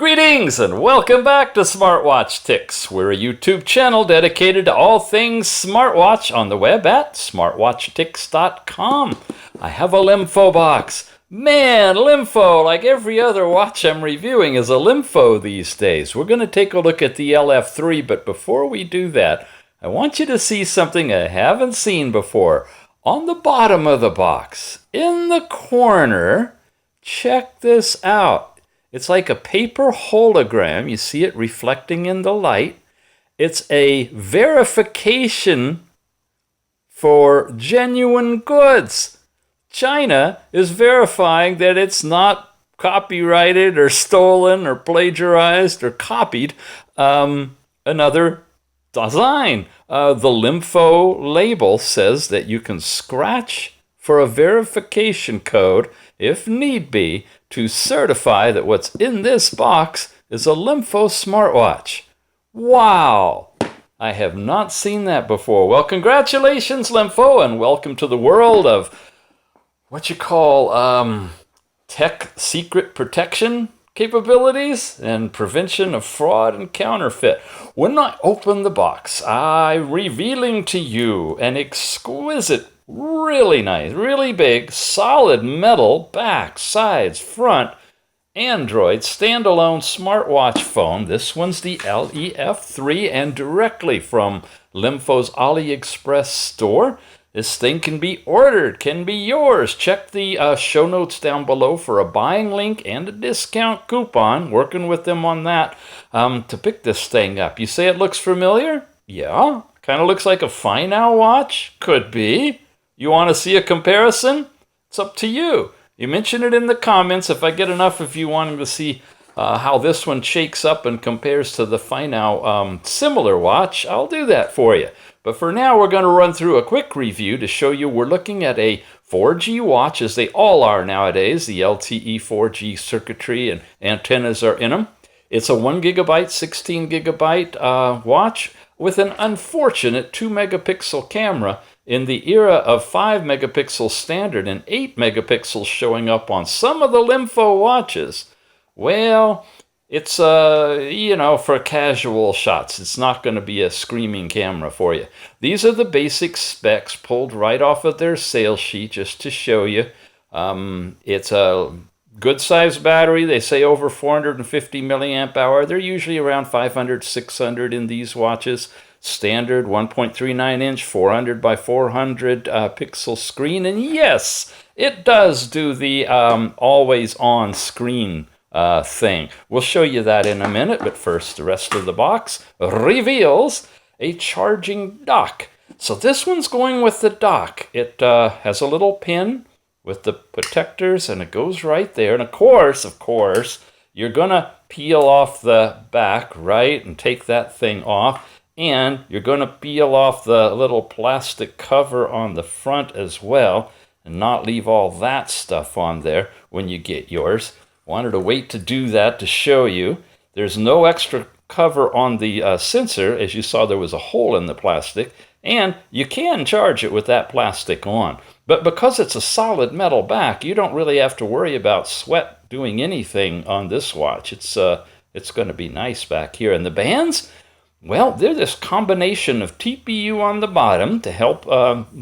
Greetings and welcome back to Smartwatch Ticks. We're a YouTube channel dedicated to all things smartwatch on the web at smartwatchticks.com. I have a LEMFO box. Man, LEMFO, like every other watch I'm reviewing, is a LEMFO these days. We're going to take a look at the LF3, but before we do that, I want you to see something I haven't seen before. On the bottom of the box, in the corner, check this out. It's like a paper hologram. You see it reflecting in the light. It's a verification for genuine goods. China is verifying that it's not copyrighted or stolen or plagiarized or copied another design. The LEMFO label says that you can scratch for a verification code, if need be, to certify that what's in this box is a LEMFO smartwatch. Wow! I have not seen that before. Well, congratulations, LEMFO, and welcome to the world of what you call tech secret protection capabilities and prevention of fraud and counterfeit. When I open the box, I'm revealing to you an exquisite, really nice, really big, solid metal back, sides, front, Android standalone smartwatch phone. This one's the LEF3 and directly from LEMFO's AliExpress store. This thing can be ordered, can be yours. Check the show notes down below for a buying link and a discount coupon. Working with them on that to pick this thing up. You say it looks familiar? Yeah. Kind of looks like a Finow watch. Could be. You want to see a comparison? It's up to you. You mention it in the comments if I get enough of you wanting to see how this one shakes up and compares to the Finow similar watch. I'll do that for you. But for now, we're going to run through a quick review to show you we're looking at a 4G watch, as they all are nowadays. The LTE 4G circuitry and antennas are in them. It's a 1 gigabyte, 16 gigabyte watch with an unfortunate 2 megapixel camera in the era of 5 megapixel standard and 8 megapixels showing up on some of the LEMFO watches. Well, it's, for casual shots. It's not going to be a screaming camera for you. These are the basic specs pulled right off of their sales sheet just to show you. It's a good-sized battery. They say over 450 milliamp hour. They're usually around 500, 600 in these watches. Standard 1.39 inch, 400 by 400 pixel screen. And yes, it does do the always on screen thing. We'll show you that in a minute, but first the rest of the box reveals a charging dock. So this one's going with the dock. It has a little pin with the protectors and it goes right there. And of course, you're gonna peel off the back, right, and take that thing off. And you're going to peel off the little plastic cover on the front as well and not leave all that stuff on there when you get yours. Wanted to wait to do that to show you. There's no extra cover on the sensor. As you saw, there was a hole in the plastic, and you can charge it with that plastic on. But because it's a solid metal back, you don't really have to worry about sweat doing anything on this watch. It's going to be nice back here. And the bands? Well, they're this combination of TPU on the bottom to help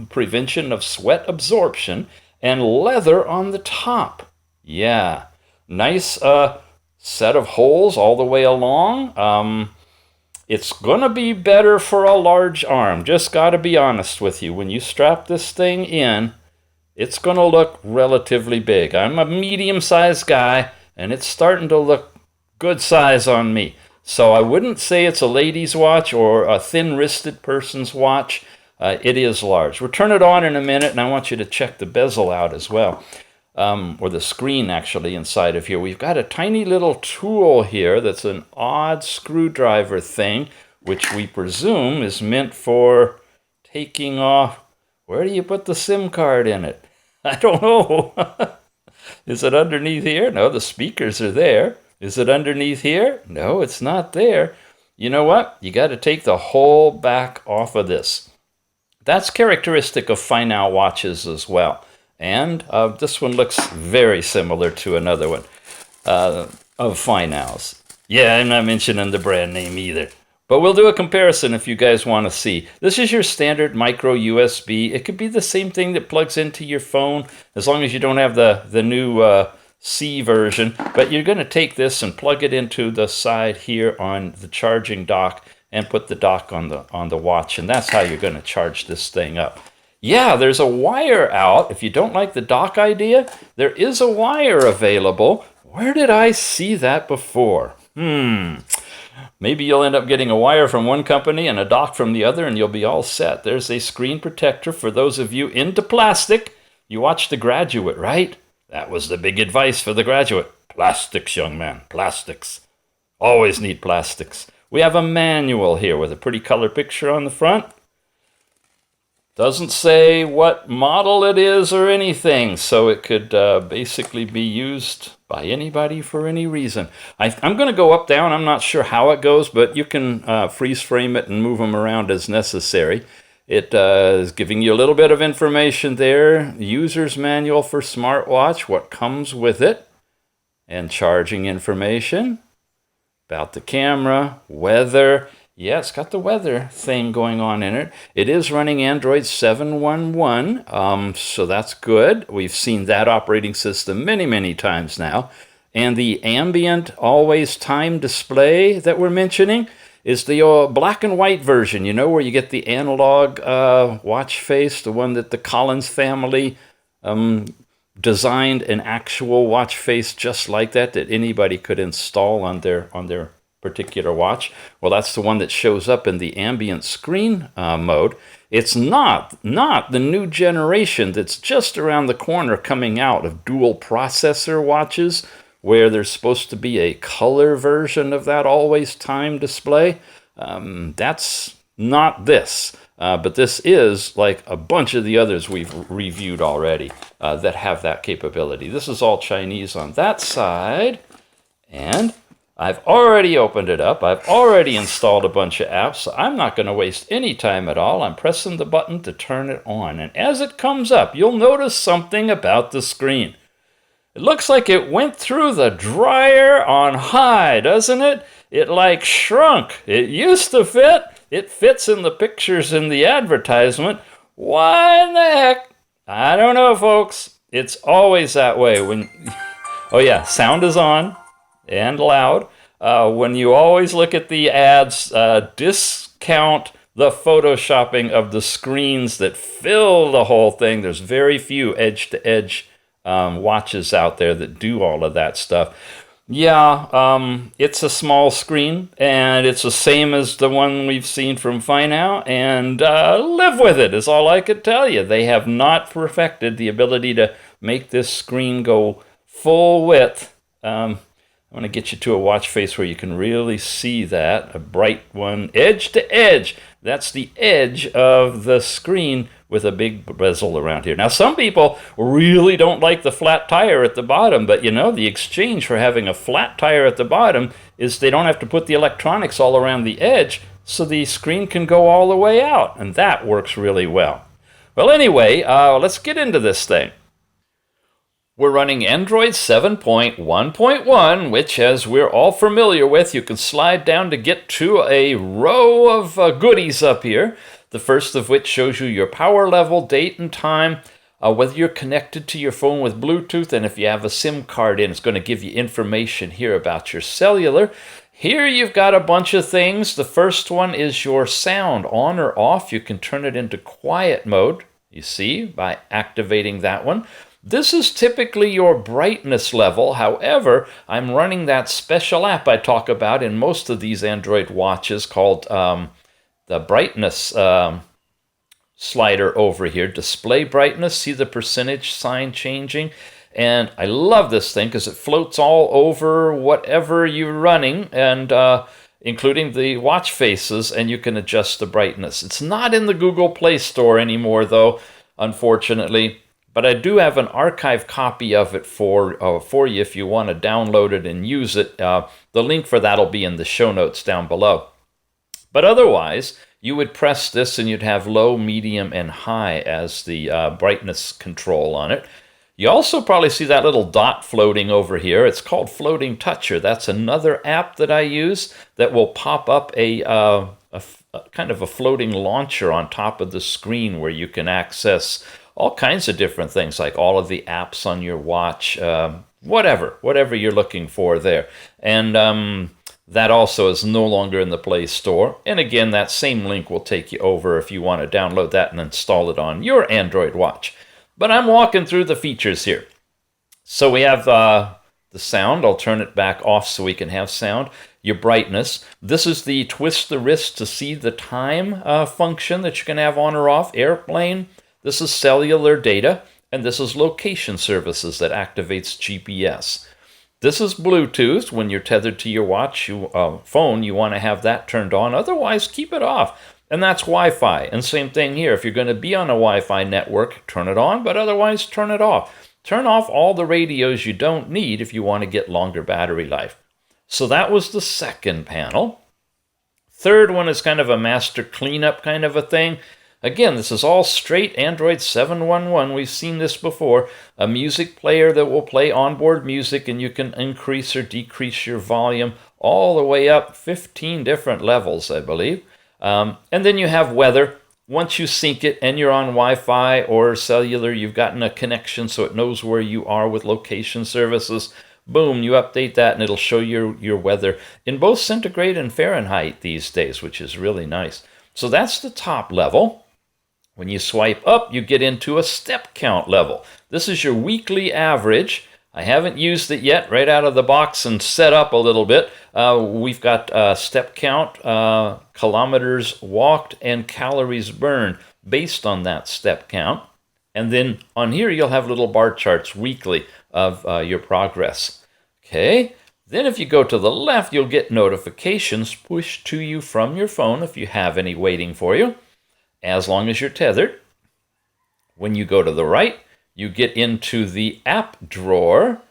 prevention of sweat absorption and leather on the top. Yeah, nice set of holes all the way along. It's going to be better for a large arm. Just got to be honest with you. When you strap this thing in, it's going to look relatively big. I'm a medium-sized guy, and it's starting to look good size on me. So I wouldn't say it's a lady's watch or a thin-wristed person's watch. It is large. We'll turn it on in a minute, and I want you to check the bezel out as well, or the screen actually inside of here. We've got a tiny little tool here that's an odd screwdriver thing, which we presume is meant for taking off. Where do you put the SIM card in it? I don't know. Is it underneath here? No, the speakers are there. Is it underneath here? No, it's not there. You know what? You got to take the whole back off of this. That's characteristic of Finow watches as well. And this one looks very similar to another one of Finow's. Yeah, I'm not mentioning the brand name either. But we'll do a comparison if you guys want to see. This is your standard micro USB. It could be the same thing that plugs into your phone, as long as you don't have the new C version. But you're going to take this and plug it into the side here on the charging dock and put the dock on the watch, and that's how you're going to charge this thing up. Yeah, there's a wire out. If you don't like the dock idea, there is a wire available. Where did I see that before? Maybe you'll end up getting a wire from one company and a dock from the other, and you'll be all set. There's a screen protector for those of you into plastic. You watched The Graduate, right? That was the big advice for The Graduate. Plastics, young man, plastics. Always need plastics. We have a manual here with a pretty color picture on the front. Doesn't say what model it is or anything, so it could basically be used by anybody for any reason. I'm going to go up, down. I'm not sure how it goes, but you can freeze frame it and move them around as necessary. It is giving you a little bit of information there. User's manual for smartwatch, what comes with it, and charging information about the camera, weather. Yeah, it's got the weather thing going on in it. It is running Android 7.1.1, so that's good. We've seen that operating system many, many times now. And the ambient always time display that we're mentioning is the black and white version, you know, where you get the analog watch face, the one that the Collins family designed an actual watch face just like that anybody could install on their particular watch. Well, that's the one that shows up in the ambient screen mode. It's not the new generation that's just around the corner coming out of dual processor watches, where there's supposed to be a color version of that always time display. That's not this, but this is like a bunch of the others we've reviewed already that have that capability. This is all Chinese on that side, and I've already opened it up. I've already installed a bunch of apps, so I'm not going to waste any time at all. I'm pressing the button to turn it on, and as it comes up, you'll notice something about the screen. It looks like it went through the dryer on high, doesn't it? It like shrunk. It used to fit. It fits in the pictures in the advertisement. Why in the heck? I don't know, folks. It's always that way. Oh yeah, sound is on and loud. When you always look at the ads, discount the photoshopping of the screens that fill the whole thing. There's very few edge-to-edge watches out there that do all of that stuff. Yeah, it's a small screen, and it's the same as the one we've seen from Finau, and live with it is all I could tell you. They have not perfected the ability to make this screen go full width. I want to get you to a watch face where you can really see that, a bright one, edge to edge. That's the edge of the screen with a big bezel around here. Now, some people really don't like the flat tire at the bottom, but you know, the exchange for having a flat tire at the bottom is they don't have to put the electronics all around the edge, so the screen can go all the way out, and that works really well. Well, anyway, let's get into this thing. We're running Android 7.1.1, which, as we're all familiar with, you can slide down to get to a row of goodies up here. The first of which shows you your power level, date and time, whether you're connected to your phone with Bluetooth, and if you have a SIM card in, it's going to give you information here about your cellular. Here you've got a bunch of things. The first one is your sound, on or off. You can turn it into quiet mode, you see, by activating that one. This is typically your brightness level. However, I'm running that special app I talk about in most of these Android watches called the brightness slider over here. Display brightness, see the percentage sign changing. And I love this thing because it floats all over whatever you're running, and including the watch faces, and you can adjust the brightness. It's not in the Google Play Store anymore, though, unfortunately. But I do have an archive copy of it for you if you want to download it and use it. The link for that will be in the show notes down below. But otherwise, you would press this and you'd have low, medium, and high as the brightness control on it. You also probably see that little dot floating over here. It's called Floating Toucher. That's another app that I use that will pop up a kind of a floating launcher on top of the screen where you can access all kinds of different things, like all of the apps on your watch, whatever you're looking for there. And that also is no longer in the Play Store. And again, that same link will take you over if you want to download that and install it on your Android watch. But I'm walking through the features here. So we have the sound. I'll turn it back off so we can have sound. Your brightness. This is the twist the wrist to see the time function that you can have on or off. Airplane. This is cellular data. And this is location services that activates GPS. This is Bluetooth. When you're tethered to your watch, phone, you want to have that turned on. Otherwise, keep it off. And that's Wi-Fi. And same thing here. If you're going to be on a Wi-Fi network, turn it on, but otherwise turn it off. Turn off all the radios you don't need if you want to get longer battery life. So that was the second panel. Third one is kind of a master cleanup kind of a thing. Again, this is all straight Android 711. We've seen this before. A music player that will play onboard music, and you can increase or decrease your volume all the way up 15 different levels, I believe. And then you have weather. Once you sync it and you're on Wi-Fi or cellular, you've gotten a connection so it knows where you are with location services. Boom, you update that and it'll show your weather in both centigrade and Fahrenheit these days, which is really nice. So that's the top level. When you swipe up, you get into a step count level. This is your weekly average. I haven't used it yet right out of the box and set up a little bit. We've got step count, kilometers walked, and calories burned based on that step count. And then on here, you'll have little bar charts weekly of your progress. Okay. Then if you go to the left, you'll get notifications pushed to you from your phone if you have any waiting for you, as long as you're tethered. When you go to the right, you get into the app drawer,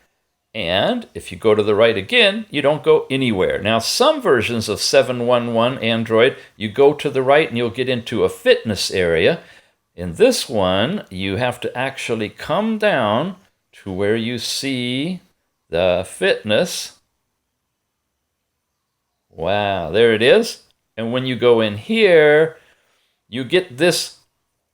and if you go to the right again, you don't go anywhere. Now, some versions of 711 Android, you go to the right and you'll get into a fitness area. In this one, you have to actually come down to where you see the fitness. Wow, there it is. And when you go in here, you get this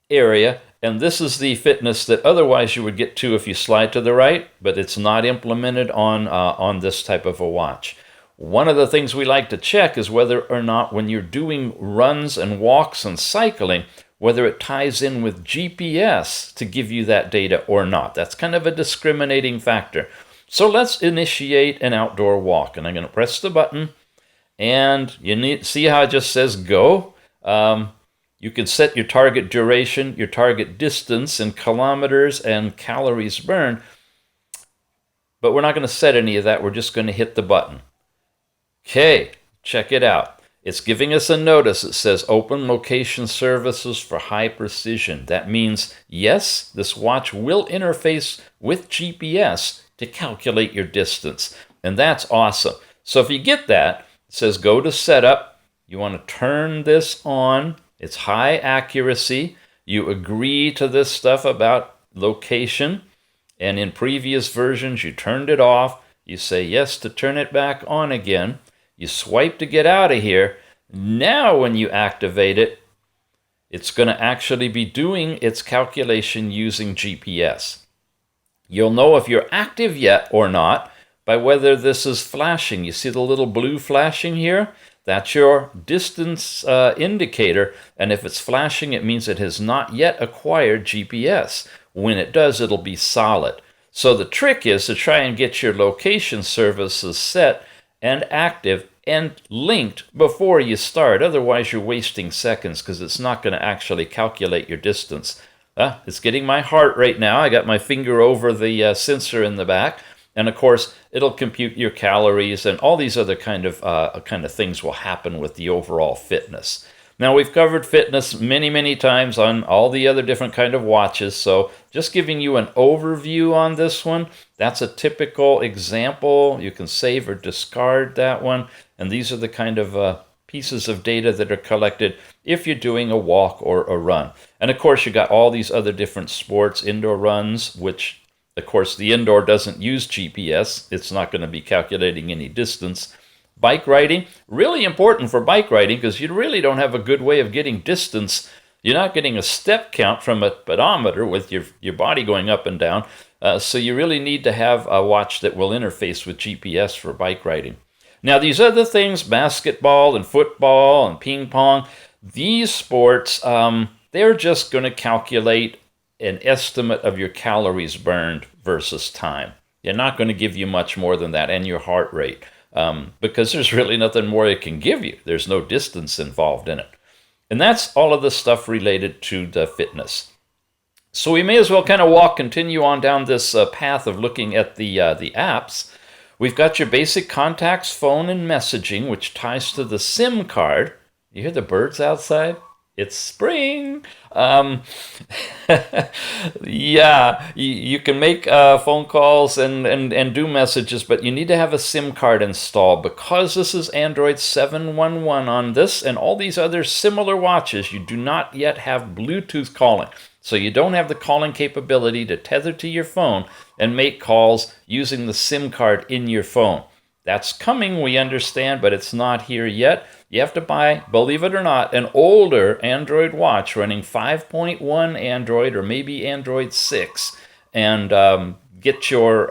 area, and this is the fitness that otherwise you would get to if you slide to the right, but it's not implemented on this type of a watch. One of the things we like to check is whether or not when you're doing runs and walks and cycling, whether it ties in with GPS to give you that data or not. That's kind of a discriminating factor. So let's initiate an outdoor walk, and I'm going to press the button, and you see how it just says go. You can set your target duration, your target distance in kilometers and calories burned, but we're not going to set any of that. We're just going to hit the button. Okay, check it out. It's giving us a notice. It says open location services for high precision. That means, yes, this watch will interface with GPS to calculate your distance, and that's awesome. So if you get that, it says go to setup. You want to turn this on. It's high accuracy. You agree to this stuff about location. And in previous versions, you turned it off. You say yes to turn it back on again. You swipe to get out of here. Now when you activate it, it's going to actually be doing its calculation using GPS. You'll know if you're active yet or not by whether this is flashing. You see the little blue flashing here? That's your distance indicator, and if it's flashing, it means it has not yet acquired GPS. When it does, it'll be solid. So the trick is to try and get your location services set and active and linked before you start. Otherwise, you're wasting seconds because it's not going to actually calculate your distance. It's getting my heart rate now. I got my finger over the sensor in the back. And of course, it'll compute your calories, and all these other kind of things will happen with the overall fitness. Now, we've covered fitness many times on all the other different kind of watches, so just giving you an overview on this one. That's a typical example. You can save or discard that one, and these are the kind of pieces of data that are collected if you're doing a walk or a run. And of course, you got all these other different sports, indoor runs, which Of course, the indoor doesn't use GPS. It's not going to be calculating any distance. Bike riding, really important for bike riding because you really don't have a good way of getting distance. You're not getting a step count from a pedometer with your body going up and down. So you really need to have a watch that will interface with GPS for bike riding. Now, these other things, basketball and football and ping pong, these sports, they're just going to calculate an estimate of your calories burned versus time. They're not going to give you much more than that, and your heart rate, because there's really nothing more it can give you. There's no distance involved in it. And that's all of the stuff related to the fitness. So we may as well kind of continue on down this path of looking at the apps. We've got your basic contacts, phone, and messaging, which ties to the SIM card. You hear the birds outside? It's spring. Yeah, you can make phone calls and do messages, but you need to have a SIM card installed. Because this is Android 7.1.1 on this and all these other similar watches, you do not yet have Bluetooth calling. So you don't have the calling capability to tether to your phone and make calls using the SIM card in your phone. That's coming, we understand, but it's not here yet. You have to buy, believe it or not, an older Android watch running 5.1 Android or maybe Android 6 and get your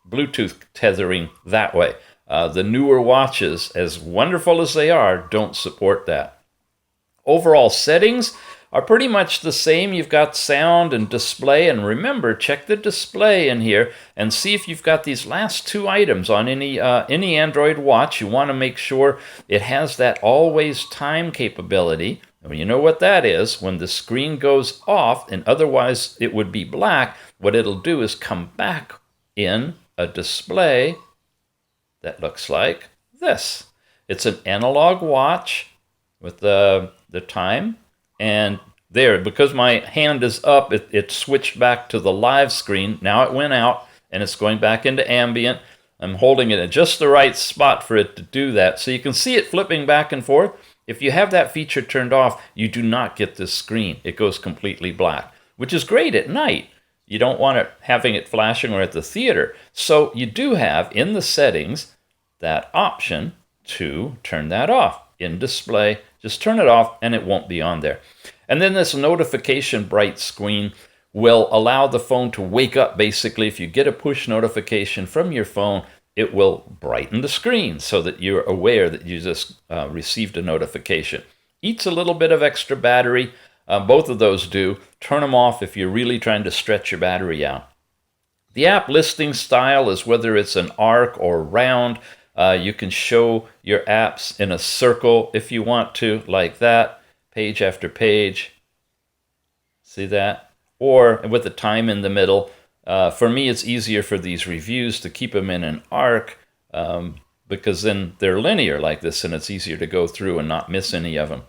Bluetooth tethering that way. The newer watches, as wonderful as they are, don't support that. Overall settings are pretty much the same. You've got sound and display, and remember, check the display in here and see if you've got these last two items on any Android watch. You want to make sure it has that always time capability. And you know what that is. When the screen goes off, and otherwise it would be black, what it'll do is come back in a display that looks like this. It's an analog watch with the time. And there, because my hand is up, it switched back to the live screen. Now it went out, and it's going back into ambient. I'm holding it at just the right spot for it to do that. So you can see it flipping back and forth. If you have that feature turned off, you do not get this screen. It goes completely black, which is great at night. You don't want it having it flashing or at the theater. So you do have in the settings that option to turn that off in display. Just turn it off and it won't be on there. And then this notification bright screen will allow the phone to wake up. Basically, if you get a push notification from your phone, it will brighten the screen so that you're aware that you just received a notification. Eats a little bit of extra battery. Both of those do. Turn them off if you're really trying to stretch your battery out. The app listing style is whether it's an arc or round. You can show your apps in a circle if you want to, like that, page after page. See that? Or with the time in the middle. For me, it's easier for these reviews to keep them in an arc because then they're linear like this, and it's easier to go through and not miss any of them.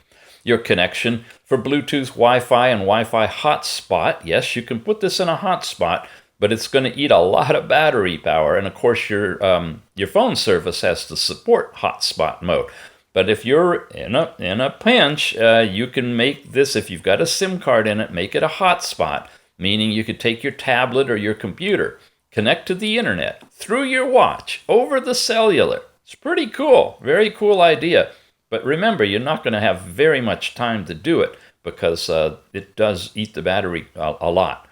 Your connection for Bluetooth, Wi-Fi, and Wi-Fi hotspot. Yes, you can put this in a hotspot, but it's going to eat a lot of battery power. And of course, your phone service has to support hotspot mode. But if you're in a pinch, you can make this, if you've got a SIM card in it, make it a hotspot, meaning you could take your tablet or your computer, connect to the internet through your watch over the cellular. It's pretty cool, very cool idea. But remember, you're not going to have very much time to do it because it does eat the battery a lot.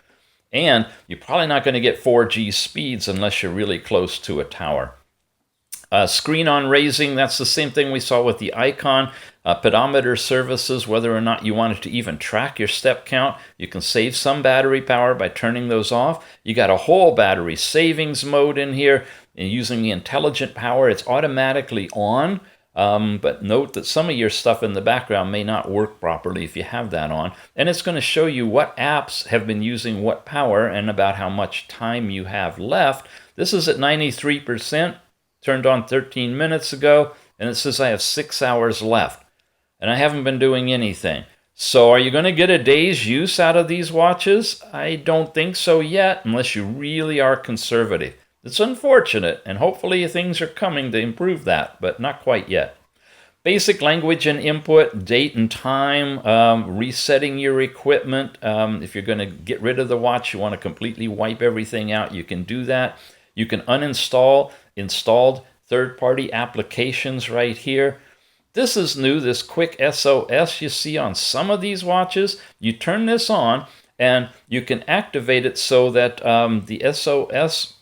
And you're probably not going to get 4G speeds unless you're really close to a tower. Screen on raising, that's the same thing we saw with the icon. Pedometer services, whether or not you wanted to even track your step count, you can save some battery power by turning those off. You got a whole battery savings mode in here. And using the intelligent power, it's automatically on. But note that some of your stuff in the background may not work properly if you have that on. And it's going to show you what apps have been using what power and about how much time you have left. This is at 93%, turned on 13 minutes ago, and it says I have 6 hours left. And I haven't been doing anything. So are you going to get a day's use out of these watches? I don't think so yet, unless you really are conservative. It's unfortunate, and hopefully things are coming to improve that, but not quite yet. Basic language and input, date and time, resetting your equipment. If you're going to get rid of the watch, you want to completely wipe everything out, you can do that. You can uninstall installed third-party applications right here. This is new, this quick SOS you see on some of these watches. You turn this on and you can activate it so that the SOS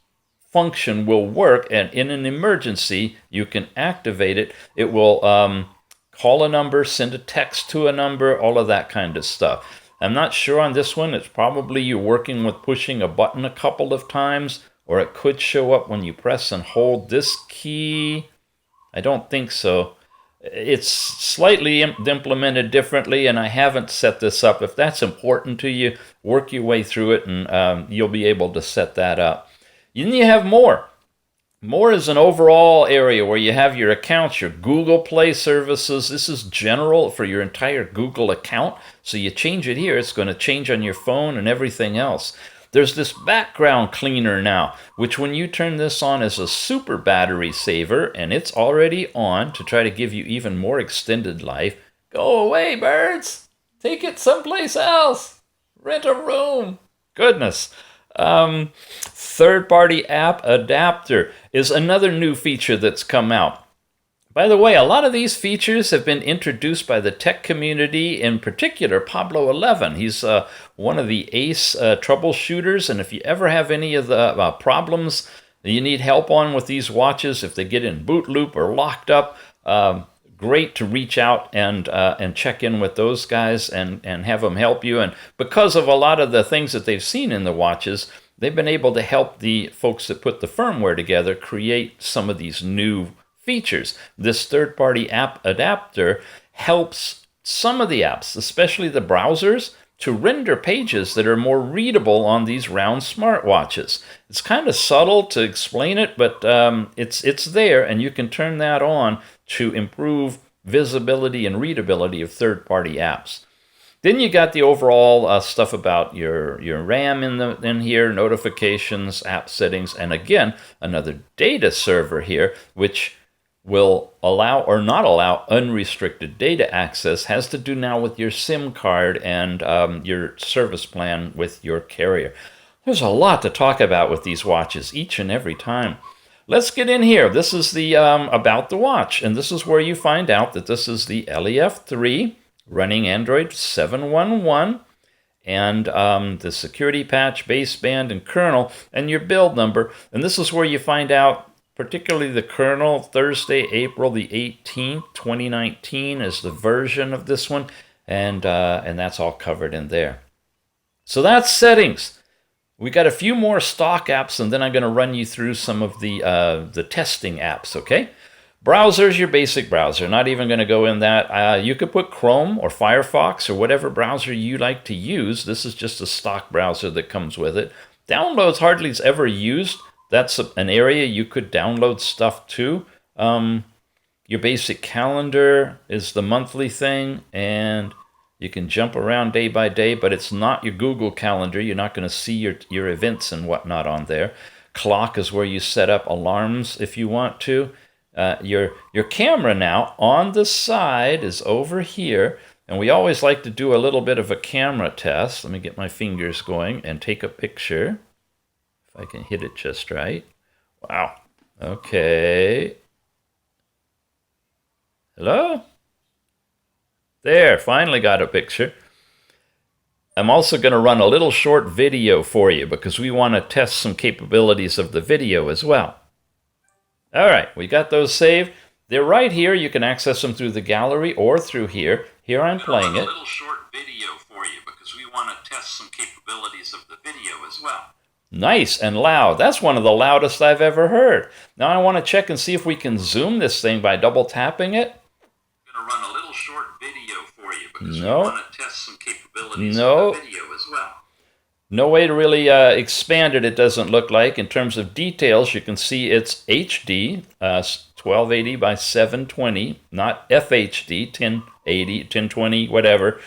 function will work, and in an emergency you can activate it. It will call a number, send a text to a number, all of that kind of stuff. I'm not sure on this one. It's probably you're working with pushing a button a couple of times, or it could show up when you press and hold this key. I don't think so. It's slightly implemented differently, and I haven't set this up. If that's important to you, work your way through it, and you'll be able to set that up. Then you have more. More is an overall area where you have your accounts, your Google Play services. This is general for your entire Google account. So you change it here, it's going to change on your phone and everything else. There's this background cleaner now, which when you turn this on is a super battery saver, and it's already on to try to give you even more extended life. Go away, birds! Take it someplace else! Rent a room! Goodness. Third-party app adapter is another new feature that's come out. By the way, a lot of these features have been introduced by the tech community, in particular Pablo 11. He's one of the ace troubleshooters, and if you ever have any of the problems that you need help on with these watches, if they get in boot loop or locked up, great to reach out and check in with those guys and have them help you. And because of a lot of the things that they've seen in the watches, they've been able to help the folks that put the firmware together create some of these new features. This third-party app adapter helps some of the apps, especially the browsers, to render pages that are more readable on these round smartwatches. It's kind of subtle to explain it, but it's there, and you can turn that on to improve visibility and readability of third-party apps. Then you got the overall stuff about your RAM in here, notifications, app settings, and again, another data server here, which will allow or not allow unrestricted data access. Has to do now with your SIM card and your service plan with your carrier. There's a lot to talk about with these watches each and every time. Let's get in here. This is the about the watch, and this is where you find out that this is the LEF3 running Android 7.1.1, and the security patch, baseband, and kernel, and your build number. And this is where you find out particularly the kernel. Thursday, April the 18th, 2019 is the version of this one, and that's all covered in there. So that's settings. We got a few more stock apps, and then I'm going to run you through some of the testing apps, okay? Browser's your basic browser. Not even going to go in that. You could put Chrome or Firefox or whatever browser you like to use. This is just a stock browser that comes with it. Downloads hardly is ever used. That's an area you could download stuff to. Your basic calendar is the monthly thing, and you can jump around day by day, but it's not your Google Calendar. You're not going to see your events and whatnot on there. Clock is where you set up alarms if you want to. Your camera now on the side is over here, and we always like to do a little bit of a camera test. Let me get my fingers going and take a picture. I can hit it just right. Wow. Okay. Hello? There, finally got a picture. I'm also going to run a little short video for you because we want to test some capabilities of the video as well. All right, we got those saved. They're right here. You can access them through the gallery or through here. Here I'm playing it. A little short video for you because we want to test some capabilities of the video as well. Nice and loud. That's one of the loudest I've ever heard. Now I want to check and see if we can zoom this thing by double tapping it. I'm going to run a little short video for you because we want to test some capabilities of the video as well. No way to really expand it, it doesn't look like. In terms of details, you can see it's HD, 1280 by 720, not FHD, 1080, 1020, whatever.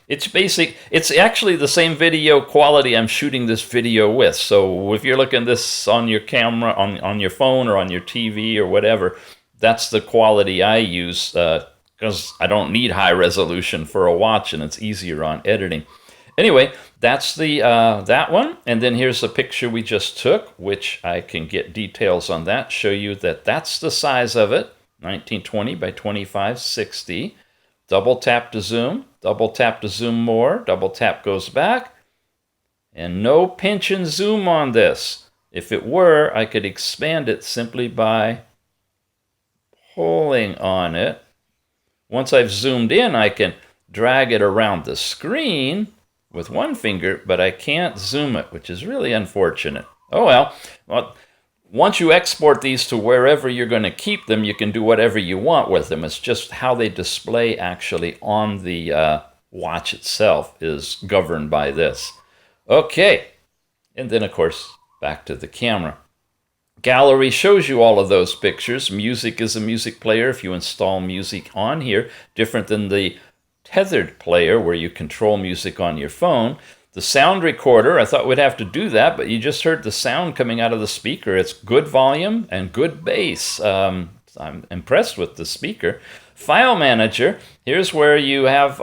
It's actually the same video quality I'm shooting this video with. So if you're looking this on your camera, on your phone or on your TV or whatever, that's the quality I use because I don't need high resolution for a watch, and it's easier on editing. Anyway, that's the that one, and then here's the picture we just took, which I can get details on that, show you that that's the size of it, 1920 by 2560. Double tap to zoom more, double tap goes back, and no pinch and zoom on this. If it were, I could expand it simply by pulling on it. Once I've zoomed in, I can drag it around the screen with one finger, but I can't zoom it, which is really unfortunate. Oh well, once you export these to wherever you're going to keep them, you can do whatever you want with them. It's just how they display actually on the watch itself is governed by this. Okay, and then of course, back to the camera. Gallery shows you all of those pictures. Music is a music player if you install music on here, different than the tethered player where you control music on your phone. The sound recorder, I thought we'd have to do that, but you just heard the sound coming out of the speaker. It's good volume and good bass. I'm impressed with the speaker. File manager, here's where you have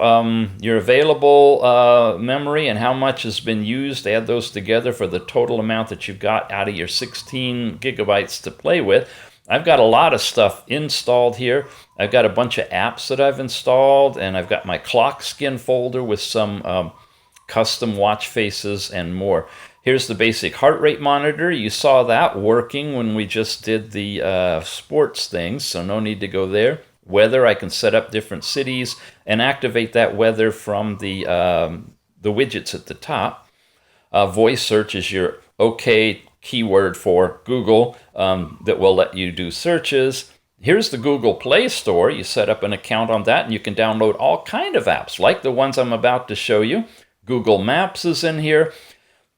your available memory and how much has been used. Add those together for the total amount that you've got out of your 16 gigabytes to play with. I've got a lot of stuff installed here. I've got a bunch of apps that I've installed, and I've got my clock skin folder with some custom watch faces and more. Here's the basic heart rate monitor. You saw that working when we just did the sports things, so no need to go there. Weather, I can set up different cities and activate that weather from the widgets at the top. Voice search is your OK keyword for Google that will let you do searches. Here's the Google Play Store. You set up an account on that and you can download all kind of apps like the ones I'm about to show you. Google Maps is in here.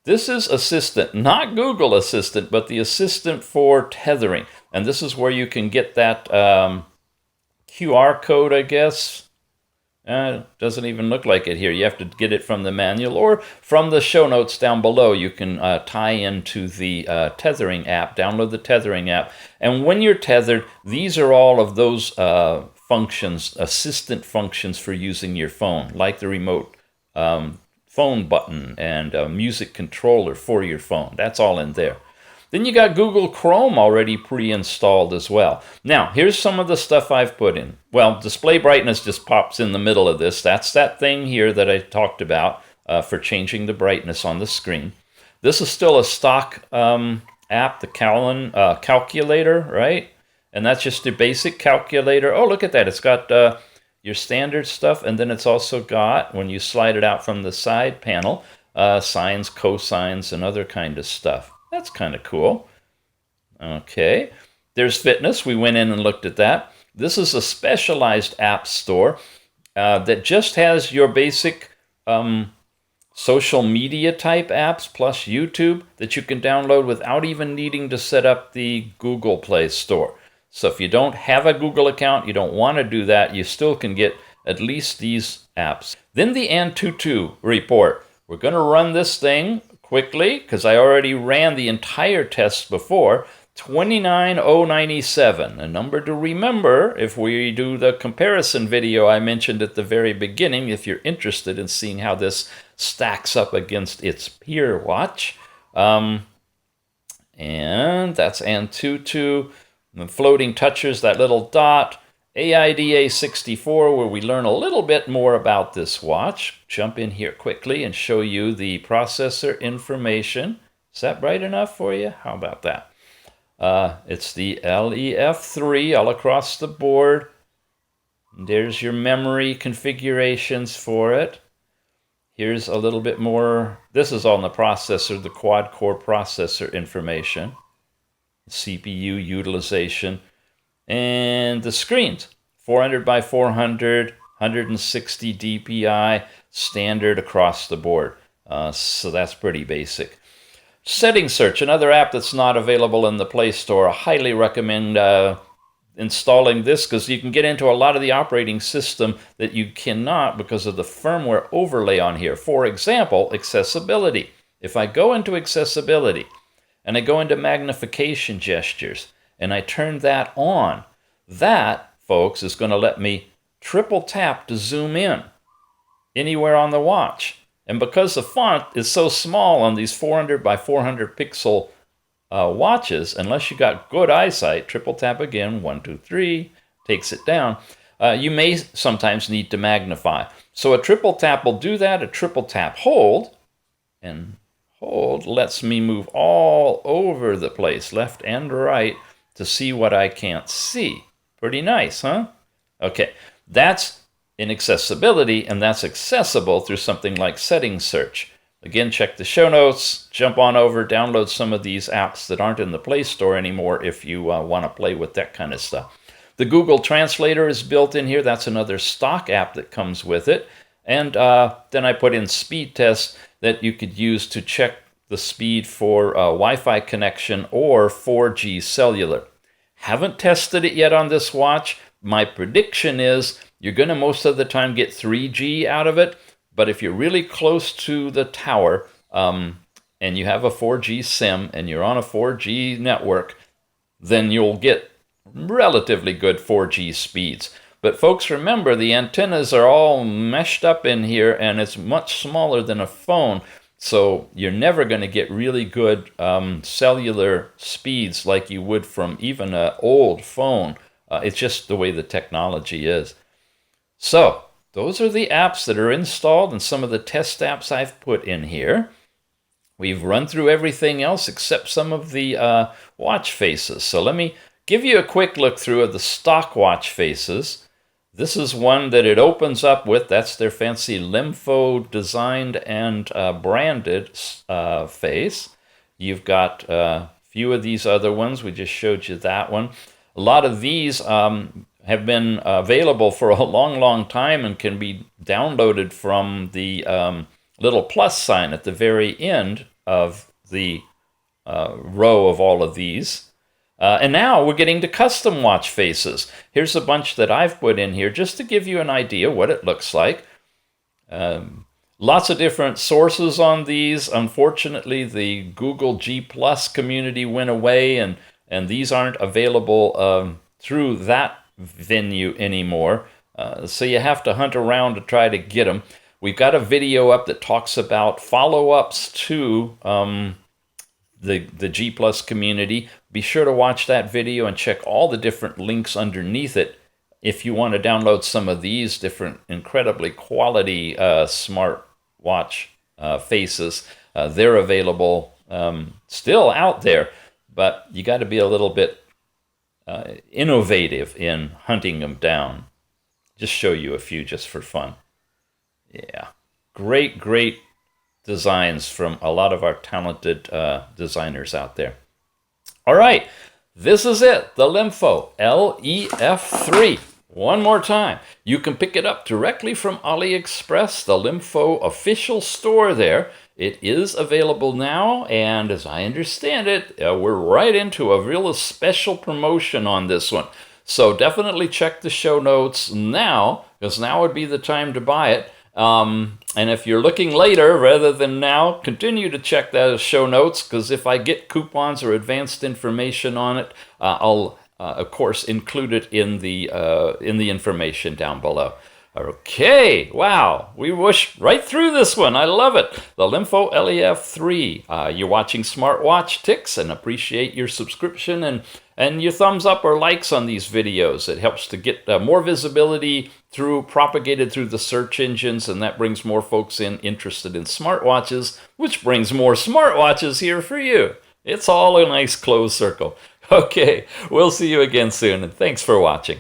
This is Assistant, not Google Assistant, but the Assistant for tethering. And this is where you can get that QR code, I guess. Doesn't even look like it here. You have to get it from the manual or from the show notes down below. You can tie into the tethering app, download the tethering app. And when you're tethered, these are all of those functions, assistant functions for using your phone, like the remote phone button and a music controller for your phone. That's all in there. Then you got Google Chrome already pre-installed as well. Now, here's some of the stuff I've put in. Well, display brightness just pops in the middle of this. That's that thing here that I talked about for changing the brightness on the screen. This is still a stock app, the calculator, right? And that's just your basic calculator. Oh, look at that. It's got your standard stuff, and then it's also got, when you slide it out from the side panel, sines, cosines, and other kind of stuff. That's kind of cool. Okay, there's fitness. We went in and looked at that. This is a specialized app store that just has your basic social media type apps plus YouTube that you can download without even needing to set up the Google Play Store. So if you don't have a Google account, you don't want to do that, you still can get at least these apps. Then the Antutu report. We're going to run this thing quickly, because I already ran the entire test before. 29097, a number to remember if we do the comparison video I mentioned at the very beginning, if you're interested in seeing how this stacks up against its peer watch. And that's Antutu. The floating touchers, that little dot. AIDA 64, where we learn a little bit more about this watch. Jump in here quickly and show you the processor information. Is that bright enough for you? How about that? It's the LEF3 all across the board. There's your memory configurations for it. Here's a little bit more. This is on the processor, the quad-core processor information. CPU utilization. And the screens, 400 by 400, 160 DPI, standard across the board. So that's pretty basic. Setting Search, another app that's not available in the Play Store. I highly recommend installing this because you can get into a lot of the operating system that you cannot because of the firmware overlay on here. For example, accessibility. If I go into accessibility and I go into magnification gestures, and I turn that on, That, folks, is going to let me triple tap to zoom in anywhere on the watch. And because the font is so small on these 400 by 400 pixel watches, unless you got good eyesight, triple tap again, 1, 2, 3, takes it down. You may sometimes need to magnify. So a triple tap will do that. A triple tap hold, and hold lets me move all over the place, left and right, to see what I can't see. Pretty nice, huh? Okay, that's in accessibility, and that's accessible through something like settings search. Again, check the show notes, jump on over, download some of these apps that aren't in the Play Store anymore if you want to play with that kind of stuff. The Google Translator is built in here. That's another stock app that comes with it. And then I put in speed tests that you could use to check the speed for Wi-Fi connection or 4G cellular. Haven't tested it yet on this watch. My prediction is you're going to most of the time get 3G out of it. But if you're really close to the tower and you have a 4G SIM and you're on a 4G network, then you'll get relatively good 4G speeds. But folks, remember, the antennas are all meshed up in here, and it's much smaller than a phone. So you're never going to get really good cellular speeds like you would from even an old phone. It's just the way the technology is. So those are the apps that are installed and some of the test apps I've put in here. We've run through everything else except some of the watch faces. So let me give you a quick look through of the stock watch faces. This is one that it opens up with. That's their fancy LEMFO designed and branded face. You've got a few of these other ones. We just showed you that one. A lot of these have been available for a long, long time and can be downloaded from the little plus sign at the very end of the row of all of these. And now we're getting to custom watch faces. Here's a bunch that I've put in here just to give you an idea what it looks like. Lots of different sources on these. Unfortunately, the Google G Plus community went away, and these aren't available through that venue anymore. So you have to hunt around to try to get them. We've got a video up that talks about follow-ups to the G Plus community. Be sure to watch that video and check all the different links underneath it if you want to download some of these different incredibly quality smartwatch faces. They're available still out there, but you got to be a little bit innovative in hunting them down. Just show you a few just for fun. Yeah, great designs from a lot of our talented designers out there. All right, this is it, the LEMFO LEF3. One more time. You can pick it up directly from AliExpress, the LEMFO official store there. It is available now, and as I understand it, we're right into a real special promotion on this one. So definitely check the show notes now, because now would be the time to buy it. And if you're looking later rather than now, continue to check those show notes, because if I get coupons or advanced information on it, I'll of course include it in the information down below. Okay, wow, we whooshed right through this one. I love it. The LEMFO LEF3. You're watching Smartwatch Ticks, and appreciate your subscription and your thumbs up or likes on these videos. It helps to get more visibility propagated through the search engines, and that brings more folks interested in smartwatches, which brings more smartwatches here for you. It's all a nice closed circle. Okay, we'll see you again soon, and thanks for watching.